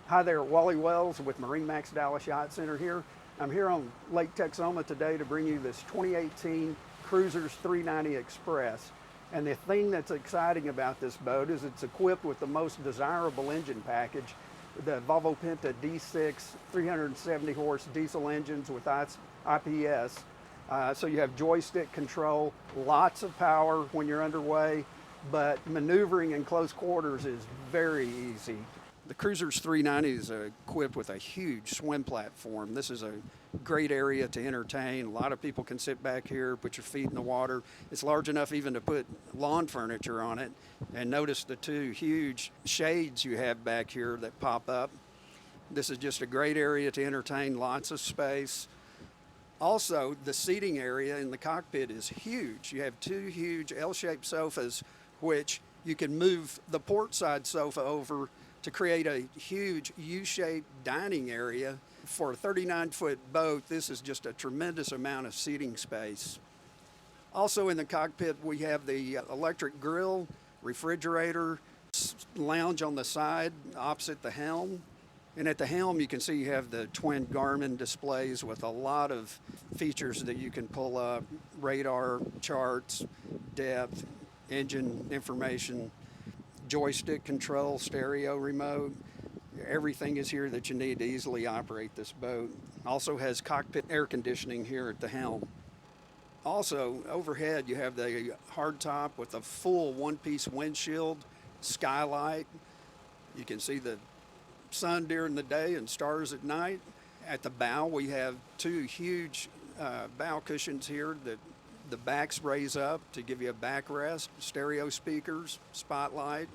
Hi there, Wally Wells with MarineMax Dallas Yacht Center here. I'm here on Lake Texoma today to bring you this 2018 Cruisers 390 Express. And the thing that's exciting about this boat is it's equipped with the most desirable engine package, the Volvo Penta D6 370 horse diesel engines with IPS. So you have joystick control, lots of power when you're underway, but maneuvering in close quarters is very easy. The Cruisers 390 is equipped with a huge swim platform. This is a great area to entertain. A lot of people can sit back here, put your feet in the water. It's large enough even to put lawn furniture on it. And notice the two huge shades you have back here that pop up. This is just a great area to entertain, lots of space. Also, the seating area in the cockpit is huge. You have two huge L-shaped sofas, which you can move the port side sofa over to create a huge U-shaped dining area. For a 39-foot boat, this is just a tremendous amount of seating space. Also in the cockpit, we have the electric grill, refrigerator, lounge on the side opposite the helm. And at the helm, you can see you have the twin Garmin displays with a lot of features that you can pull up: radar, charts, depth, engine information, joystick control, stereo remote. Everything is here that you need to easily operate this boat. Also has cockpit air conditioning here at the helm. Also, overhead you have the hardtop with a full one-piece windshield, skylight. You can see the sun during the day and stars at night. At the bow we have two huge bow cushions here that the backs raise up to give you a backrest, stereo speakers, spotlight.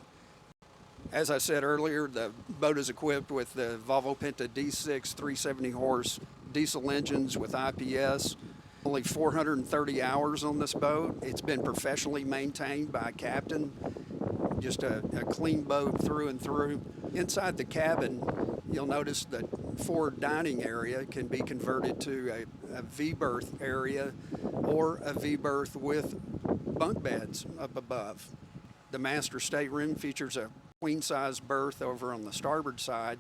As I said earlier, the boat is equipped with the Volvo Penta D6 370 horse diesel engines with IPS. Only 430 hours on this boat. It's been professionally maintained by a captain. Just a clean boat through and through. Inside the cabin, you'll notice that forward dining area can be converted to a V-berth area or a V-berth with bunk beds up above. The master stateroom features a queen-size berth over on the starboard side.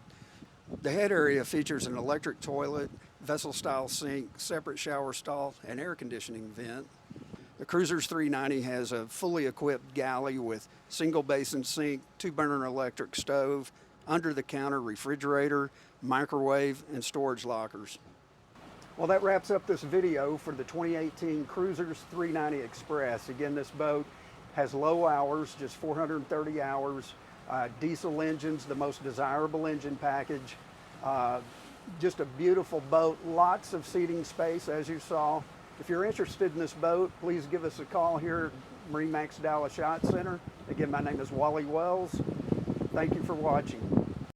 The head area features an electric toilet, vessel-style sink, separate shower stall, and air conditioning vent. The Cruisers 390 has a fully equipped galley with single basin sink, 2-burner electric stove, under-the-counter refrigerator, microwave, and storage lockers. Well, that wraps up this video for the 2018 Cruisers 390 Express. Again, this boat has low hours, just 430 hours, diesel engines, the most desirable engine package. Just a beautiful boat, lots of seating space as you saw. If you're interested in this boat, please give us a call here at MarineMax Dallas Yacht Center. Again, my name is Wally Wells. Thank you for watching.